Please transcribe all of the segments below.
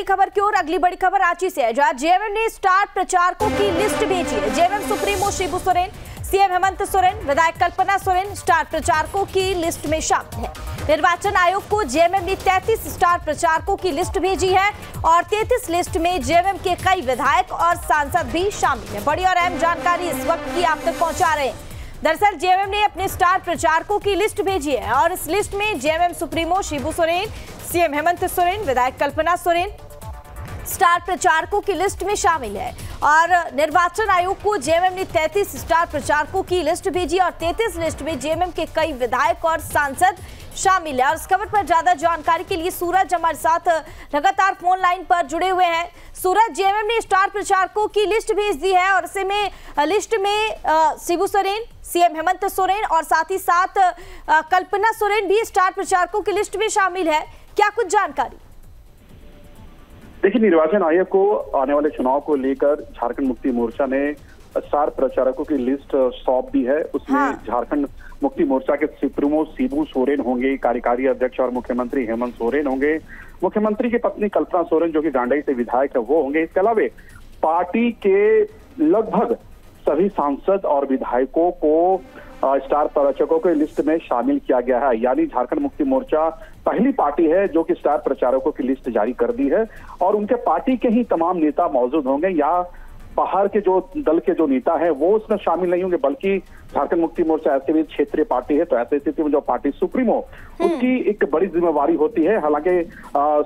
अगली खबर की ओर। अगली बड़ी खबर रांची से है, जहां जेएमएम ने स्टार प्रचारकों की लिस्ट भेजी है। JMM supremo Shibu Soren, CM Hemant Soren, विधायक कल्पना सोरेन स्टार प्रचारकों की लिस्ट में शामिल है। निर्वाचन आयोग को जेएमएम ने 33 स्टार प्रचारकों की लिस्ट भेजी है और 33 लिस्ट में जेएमएम के कई विधायक और सांसद भी शामिल हैं। बड़ी और अहम जानकारी इस वक्त की आप तक पहुंचा रहे हैं। दरअसल जेएमएम ने अपने स्टार प्रचारकों की लिस्ट भेजी है और इस लिस्ट में JMM supremo Shibu Soren, CM Hemant Soren, विधायक कल्पना सोरेन स्टार प्रचारकों की लिस्ट में शामिल है। और निर्वाचन आयोग को जेएमएम ने 33 स्टार प्रचारकों की लिस्ट भेजी और 33 लिस्ट में जेएमएम के कई विधायक और सांसद शामिल है। और इस खबर पर ज्यादा जानकारी के लिए सूरज हमारे साथ लगातार फोन लाइन पर जुड़े हुए हैं। सूरज, जेएमएम ने स्टार प्रचारकों की लिस्ट भेज दी है और ऐसे में लिस्ट में शिबू सोरेन, सीएम हेमंत सोरेन और साथ ही साथ कल्पना सोरेन भी स्टार प्रचारकों की लिस्ट में शामिल है। क्या कुछ जानकारी? देखिए, निर्वाचन आयोग को आने वाले चुनाव को लेकर झारखंड मुक्ति मोर्चा ने स्टार प्रचारकों की लिस्ट सौंप दी है। उसमें झारखंड मुक्ति मोर्चा के सुप्रीमो शिबू सोरेन होंगे, कार्यकारी अध्यक्ष और मुख्यमंत्री हेमंत सोरेन होंगे, मुख्यमंत्री की पत्नी कल्पना सोरेन जो कि गांडई से विधायक है वो होंगे। इसके अलावा पार्टी के लगभग सभी सांसद और विधायकों को स्टार प्रचारकों के लिस्ट में शामिल किया गया है। यानी झारखंड मुक्ति मोर्चा पहली पार्टी है जो कि स्टार प्रचारकों की लिस्ट जारी कर दी है और उनके पार्टी के ही तमाम नेता मौजूद होंगे। या बाहर के जो दल के जो नेता हैं वो उसमें शामिल नहीं होंगे, बल्कि झारखंड मुक्ति मोर्चा ऐसे भी क्षेत्रीय पार्टी है, तो ऐसी स्थिति में जो पार्टी सुप्रीमो उसकी एक बड़ी जिम्मेवारी होती है। हालांकि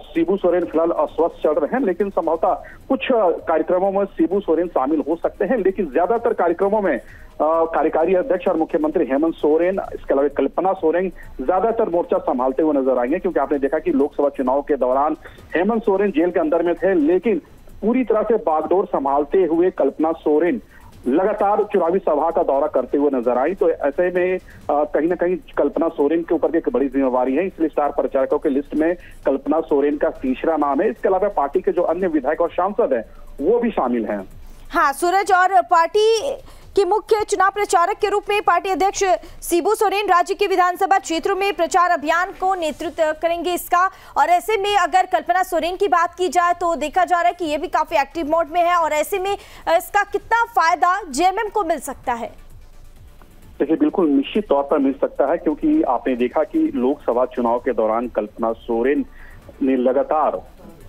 शिबू सोरेन फिलहाल अस्वस्थ चल रहे हैं, लेकिन संभवतः कुछ कार्यक्रमों में शिबू सोरेन शामिल हो सकते हैं, लेकिन ज्यादातर कार्यक्रमों में कार्यकारी अध्यक्ष और मुख्यमंत्री हेमंत सोरेन, इसके अलावा कल्पना सोरेन ज्यादातर मोर्चा संभालते हुए नजर आएंगे। क्योंकि आपने देखा कि लोकसभा चुनाव के दौरान हेमंत सोरेन जेल के अंदर में थे, लेकिन पूरी तरह से बागडोर संभालते हुए कल्पना सोरेन लगातार चुनावी सभा का दौरा करते हुए नजर आई। तो ऐसे में कहीं ना कहीं कल्पना सोरेन के ऊपर एक बड़ी जिम्मेवारी है, इसलिए स्टार प्रचारकों की लिस्ट में कल्पना सोरेन का तीसरा नाम है। इसके अलावा पार्टी के जो अन्य विधायक और सांसद हैं वो भी शामिल हैं। हाँ सूरज, और पार्टी के मुख्य चुनाव प्रचारक के रूप में पार्टी अध्यक्ष शिबू सोरेन राज्य के विधानसभा क्षेत्रों में प्रचार अभियान को नेतृत्व करेंगे इसका। और ऐसे में अगर कल्पना सोरेन की बात की जाए तो देखा जा रहा है कि ये भी काफी एक्टिव मोड में है और ऐसे में इसका कितना फायदा जेएमएम को मिल सकता है? देखिए, बिल्कुल निश्चित तौर पर मिल सकता है, क्योंकि आपने देखा कि लोकसभा चुनाव के दौरान कल्पना सोरेन ने लगातार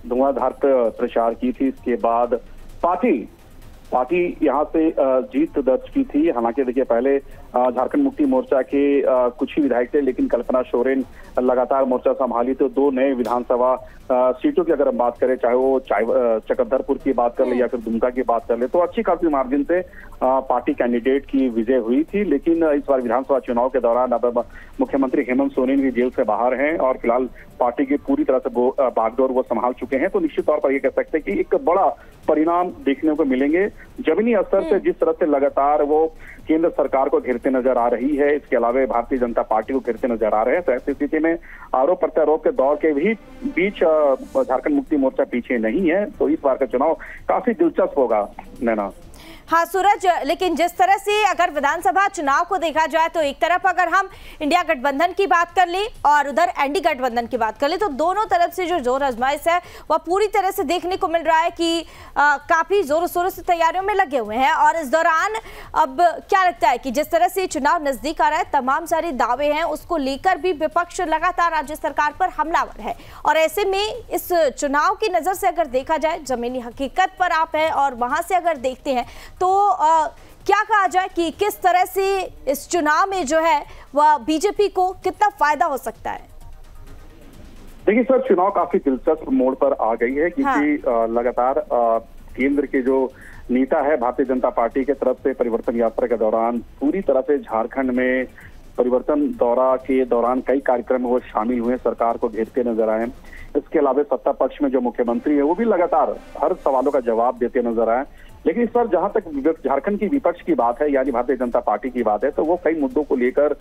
धुआंधार प्रचार की थी। इसके बाद पार्टी यहाँ से जीत दर्ज की थी। हालांकि देखिए, पहले झारखंड मुक्ति मोर्चा के कुछ ही विधायक थे, लेकिन कल्पना सोरेन लगातार मोर्चा संभाली तो 2 नए विधानसभा सीटों की अगर हम बात करें, चाहे वो चकंदरपुर की बात कर ले या फिर दुमका की बात कर ले, तो अच्छी खासी मार्जिन से पार्टी कैंडिडेट की विजय हुई थी। लेकिन इस बार विधानसभा चुनाव के दौरान अब मुख्यमंत्री हेमंत सोरेन भी जेल से बाहर हैं और फिलहाल पार्टी की पूरी तरह से बागडोर वो संभाल चुके हैं। तो निश्चित तौर पर ये कह सकते हैं कि एक बड़ा परिणाम देखने को मिलेंगे। जमीनी स्तर से जिस तरह से लगातार वो केंद्र सरकार को घेरते नजर आ रही है, इसके अलावा भारतीय जनता पार्टी को घेरते नजर आ रहे हैं, तो ऐसी स्थिति में आरोप प्रत्यारोप के दौर के भी बीच झारखंड मुक्ति मोर्चा पीछे नहीं है। तो इस बार का चुनाव काफी दिलचस्प होगा नैना। हाँ सूरज, लेकिन जिस तरह से अगर विधानसभा चुनाव को देखा जाए तो एक तरफ अगर हम इंडिया गठबंधन की बात कर ले और उधर एनडी गठबंधन की बात कर ले, तो दोनों तरफ से जो जोर आजमाइश है वह पूरी तरह से देखने को मिल रहा है कि काफी जोरों शोरों से तैयारियों में लगे हुए हैं। और इस दौरान अब क्या लगता है कि जिस तरह से चुनाव नजदीक आ रहा है, तमाम सारे दावे हैं, उसको लेकर भी विपक्ष लगातार राज्य सरकार पर हमलावर है। और ऐसे में इस चुनाव की नजर से अगर देखा जाए, जमीनी हकीकत पर आप है और वहां से अगर देखते हैं तो क्या कहा जाए कि किस तरह से इस चुनाव में जो है वह बीजेपी को कितना फायदा हो सकता है? देखिए सर, चुनाव काफी दिलचस्प मोड़ पर आ गई है, क्योंकि लगातार केंद्र के जो नेता है भारतीय जनता पार्टी के तरफ से परिवर्तन यात्रा के दौरान पूरी तरह से झारखंड में परिवर्तन दौरा के दौरान कई कार्यक्रम वो शामिल हुए, सरकार को घेरते नजर आए। इसके अलावा सत्ता पक्ष में जो मुख्यमंत्री है वो भी लगातार हर सवालों का जवाब देते नजर आए। लेकिन इस बार जहां तक झारखंड की विपक्ष की बात है, यानी भारतीय जनता पार्टी की बात है, तो वो कई मुद्दों को लेकर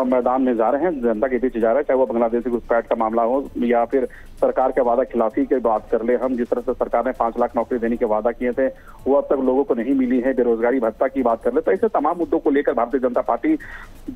मैदान में जा रहे हैं, जनता के बीच जा रहे हैं। चाहे वो बांग्लादेशी घुसपैठ का मामला हो या फिर सरकार के वादा खिलाफी की बात कर ले हम, जिस तरह से सरकार ने 5 लाख नौकरी देने के वादा किए थे वो अब तक लोगों को नहीं मिली है, बेरोजगारी भत्ता की बात कर ले, तो ऐसे तमाम मुद्दों को लेकर Bharatiya Janata party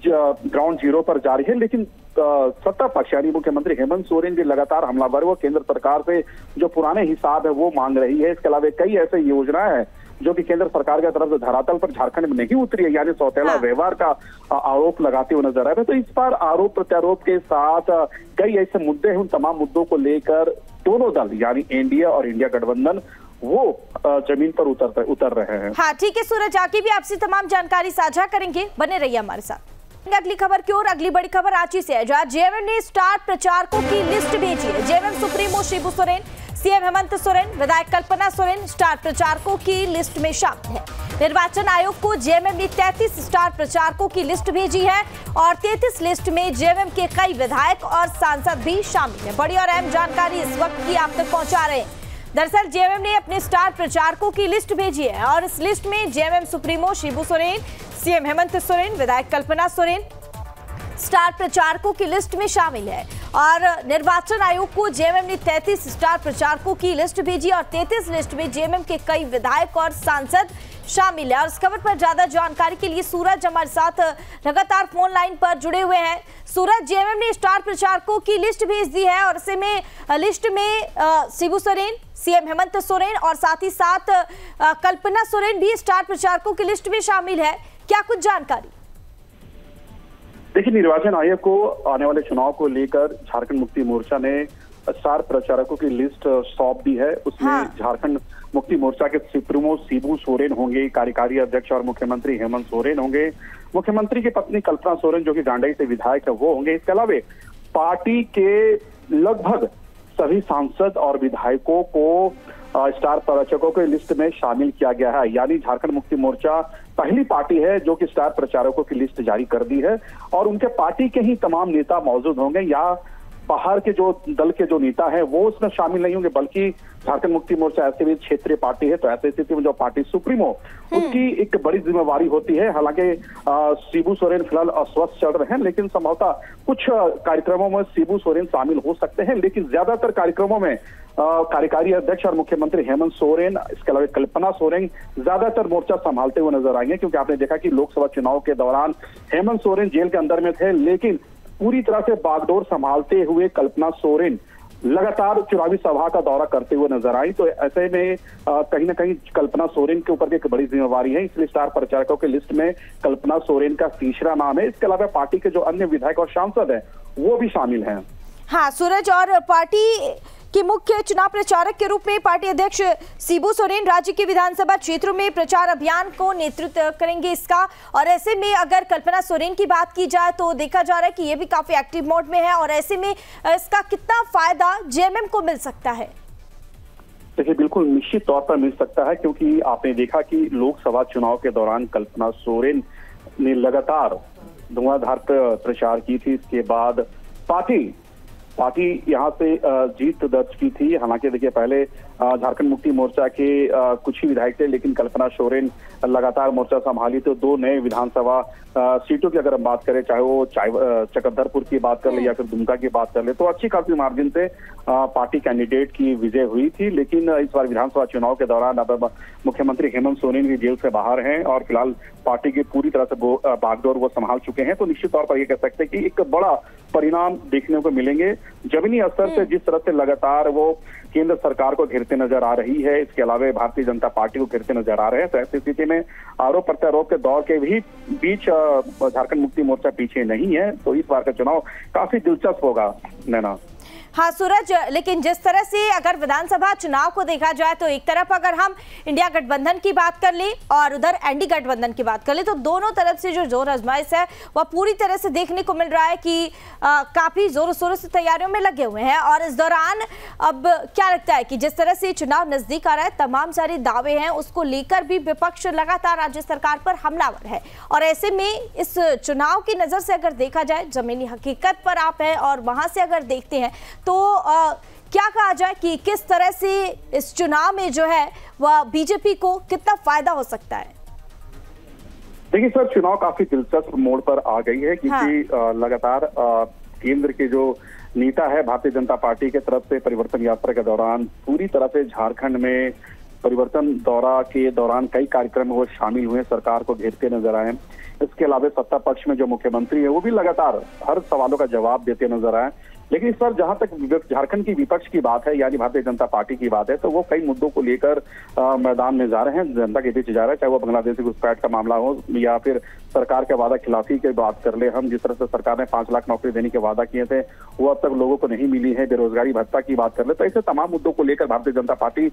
ground zero पर जा रही है। लेकिन सत्ता पक्ष यानी मुख्यमंत्री हेमंत सोरेन भी लगातार हमलावर बराबर वो केंद्र सरकार से जो पुराने हिसाब है वो मांग रही है। इसके अलावा कई ऐसे योजनाएं हैं जो कि केंद्र सरकार की तरफ से धरातल पर झारखंड में नहीं उतरी है, यानी सौतेला व्यवहार का आरोप लगाते हुए नजर आए। तो इस बार आरोप प्रत्यारोप के साथ कई ऐसे मुद्दे हैं, उन तमाम मुद्दों को लेकर दोनों दल यानी एनडीए और इंडिया गठबंधन वो जमीन पर उतर रहे हैं। हाँ ठीक है सूरज, आगे भी आपसे तमाम जानकारी साझा करेंगे, बने रहिए हमारे साथ। अगली खबर की ओर, अगली बड़ी खबर रांची से है जहां जेएमएम ने स्टार प्रचारकों की लिस्ट भेजी है। JMM supremo Shibu Soren, CM Hemant Soren, विधायक कल्पना सोरेन स्टार प्रचारकों की लिस्ट में शामिल है। निर्वाचन आयोग को जेएमएम ने 33 स्टार प्रचारकों की लिस्ट भेजी है और 33 लिस्ट में जेएमएम के कई विधायक और सांसद भी शामिल है। बड़ी और अहम जानकारी इस वक्त की आप तक पहुंचा रहे हैं। दरअसल जेएमएम ने अपने स्टार प्रचारकों की लिस्ट भेजी है और इस लिस्ट में JMM supremo Shibu Soren, CM Hemant Soren, विधायक कल्पना सोरेन स्टार प्रचारकों की लिस्ट में शामिल है। और निर्वाचन आयोग को जेएमएम ने 33 स्टार प्रचारकों की लिस्ट भेजी और 33 लिस्ट में जेएमएम के कई विधायक और सांसद शामिल है। और इस खबर पर ज्यादा जानकारी के लिए सूरज हमारे साथ लगातार फोन लाइन पर जुड़े हुए हैं। सूरज, जेएमएम ने स्टार प्रचारकों की लिस्ट भेज दी है और ऐसे में लिस्ट में शिबू सोरेन, सीएम हेमंत सोरेन और साथ ही साथ कल्पना सोरेन भी स्टार प्रचारकों की लिस्ट में शामिल है। क्या कुछ जानकारी? देखिए, निर्वाचन आयोग को आने वाले चुनाव को लेकर झारखंड मुक्ति मोर्चा ने स्टार प्रचारकों की लिस्ट सौंप दी है। उसमें झारखंड मुक्ति मोर्चा के सुप्रीमो शिबू सोरेन होंगे, कार्यकारी अध्यक्ष और मुख्यमंत्री हेमंत सोरेन होंगे, मुख्यमंत्री की पत्नी कल्पना सोरेन जो कि गांडई से विधायक है वो होंगे। इसके अलावा पार्टी के लगभग सभी सांसद और विधायकों को स्टार प्रचारकों की लिस्ट में शामिल किया गया है। यानी झारखंड मुक्ति मोर्चा पहली पार्टी है जो कि स्टार प्रचारकों की लिस्ट जारी कर दी है और उनके पार्टी के ही तमाम नेता मौजूद होंगे या बाहर के जो दल के जो नेता हैं वो उसमें शामिल नहीं होंगे, बल्कि झारखंड मुक्ति मोर्चा ऐसे भी क्षेत्रीय पार्टी है। तो ऐसी स्थिति में जो पार्टी सुप्रीमो उसकी एक बड़ी जिम्मेवारी होती है। हालांकि शिबू सोरेन फिलहाल अस्वस्थ चल रहे हैं, लेकिन संभवतः कुछ कार्यक्रमों में शिबू सोरेन शामिल हो सकते हैं, लेकिन ज्यादातर कार्यक्रमों में कार्यकारी अध्यक्ष और मुख्यमंत्री हेमंत सोरेन, इसके अलावा कल्पना सोरेन ज्यादातर मोर्चा संभालते हुए नजर आएंगे। क्योंकि आपने देखा कि लोकसभा चुनाव के दौरान हेमंत सोरेन जेल के अंदर में थे, लेकिन पूरी तरह से बागडोर संभालते हुए कल्पना सोरेन लगातार चुनावी सभा का दौरा करते हुए नजर आई। तो ऐसे में कहीं ना कहीं कल्पना सोरेन के ऊपर एक बड़ी जिम्मेवारी है, इसलिए स्टार प्रचारकों की लिस्ट में कल्पना सोरेन का तीसरा नाम है। इसके अलावा पार्टी के जो अन्य विधायक और सांसद हैं वो भी शामिल हैं। हाँ सूरज, और पार्टी के मुख्य चुनाव प्रचारक के रूप में पार्टी अध्यक्ष शिबू सोरेन राज्य के विधानसभा क्षेत्रों में प्रचार अभियान को नेतृत्व करेंगे इसका। और ऐसे में अगर कल्पना सोरेन की बात की जाए तो देखा जा रहा है कि ये भी काफी एक्टिव मोड में है और ऐसे में इसका कितना फायदा जेएमएम को मिल सकता है? देखिए, बिल्कुल निश्चित तौर पर मिल सकता है, क्योंकि आपने देखा कि लोकसभा चुनाव के दौरान कल्पना सोरेन ने लगातार धुआंधार प्रचार की थी। इसके बाद पार्टी यहाँ से जीत दर्ज की थी। हालांकि देखिए, पहले झारखंड मुक्ति मोर्चा के कुछ ही विधायक थे, लेकिन कल्पना सोरेन लगातार मोर्चा संभाली। तो दो नए विधानसभा सीटों की अगर हम बात करें, चाहे वो चकंदरपुर की बात कर ले या फिर दुमका की बात कर ले, तो अच्छी खासी मार्जिन से पार्टी कैंडिडेट की विजय हुई थी। लेकिन इस बार विधानसभा चुनाव के दौरान अब मुख्यमंत्री हेमंत सोरेन भी जेल से बाहर हैं और फिलहाल पार्टी की पूरी तरह से बागडोर वो संभाल चुके हैं। तो निश्चित तौर पर ये कह सकते हैं कि एक बड़ा परिणाम देखने को मिलेंगे। जमीनी स्तर से जिस तरह से लगातार वो केंद्र सरकार को घेरते नजर आ रही है, इसके अलावा भारतीय जनता पार्टी को घेरते नजर आ रहे हैं, तो ऐसी स्थिति में आरोप प्रत्यारोप के दौर के भी बीच झारखंड मुक्ति मोर्चा पीछे नहीं है। तो इस बार का चुनाव काफी दिलचस्प होगा नैना। हाँ सूरज, लेकिन जिस तरह से अगर विधानसभा चुनाव को देखा जाए तो एक तरफ अगर हम इंडिया गठबंधन की बात कर लें और उधर एनडी गठबंधन की बात कर लें, तो दोनों तरफ से जो जोर आजमाइश है वह पूरी तरह से देखने को मिल रहा है कि काफी जोरों शोरों से तैयारियों में लगे हुए हैं। और इस दौरान अब क्या लगता है कि जिस तरह से चुनाव नजदीक आ रहा है, तमाम सारे दावे हैं, उसको लेकर भी विपक्ष लगातार राज्य सरकार पर हमलावर है। और ऐसे में इस चुनाव की नजर से अगर देखा जाए, जमीनी हकीकत पर आप हैं और वहां से अगर देखते हैं तो क्या कहा जाए कि किस तरह से इस चुनाव में जो है वह बीजेपी को कितना फायदा हो सकता है? देखिए सर, चुनाव काफी दिलचस्प मोड़ पर आ गई है, क्योंकि लगातार केंद्र के जो नेता है भारतीय जनता पार्टी के तरफ से परिवर्तन यात्रा के दौरान पूरी तरह से झारखंड में परिवर्तन दौरा के दौरान कई कार्यक्रम वो शामिल हुए, सरकार को घेरते नजर आए। इसके अलावा सत्ता पक्ष में जो मुख्यमंत्री है वो भी लगातार हर सवालों का जवाब देते नजर आए। लेकिन इस पर जहां तक झारखंड की विपक्ष की बात है, यानी भारतीय जनता पार्टी की बात है, तो वो कई मुद्दों को लेकर मैदान में जा रहे हैं, जनता के बीच जा रहे हैं, चाहे वो बांग्लादेशी घुसपैठ का मामला हो या फिर सरकार के वादा खिलाफी की बात कर ले हम। जिस तरह से सरकार ने 5 लाख नौकरी देने के वादा किए थे वो अब तक लोगों को नहीं मिली है, बेरोजगारी भत्ता की बात कर ले, तो ऐसे तमाम मुद्दों को लेकर Bharatiya Janata party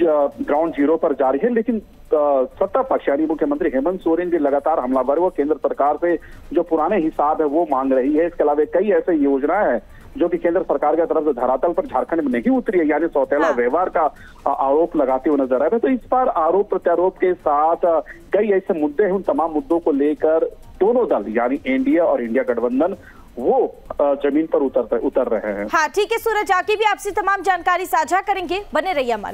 ground zero पर जा रही है। लेकिन सत्ता पक्ष यानी मुख्यमंत्री हेमंत सोरेन जी लगातार हमलावर वो केंद्र सरकार से जो पुराने हिसाब है वो मांग रही है। इसके अलावा कई ऐसे योजनाएं हैं जो कि केंद्र सरकार की तरफ से धरातल पर झारखंड में नहीं उतरी है, यानी सौतेला व्यवहार का आरोप लगाते हुए नजर आ रहे हैं। तो इस पर आरोप प्रत्यारोप के साथ कई ऐसे मुद्दे हैं, उन तमाम मुद्दों को लेकर दोनों दल यानी एनडीए और इंडिया गठबंधन वो जमीन पर उतर रहे हैं। हाँ ठीक है सूरज, आगे भी आपसे तमाम जानकारी साझा करेंगे, बने रहिए हमारे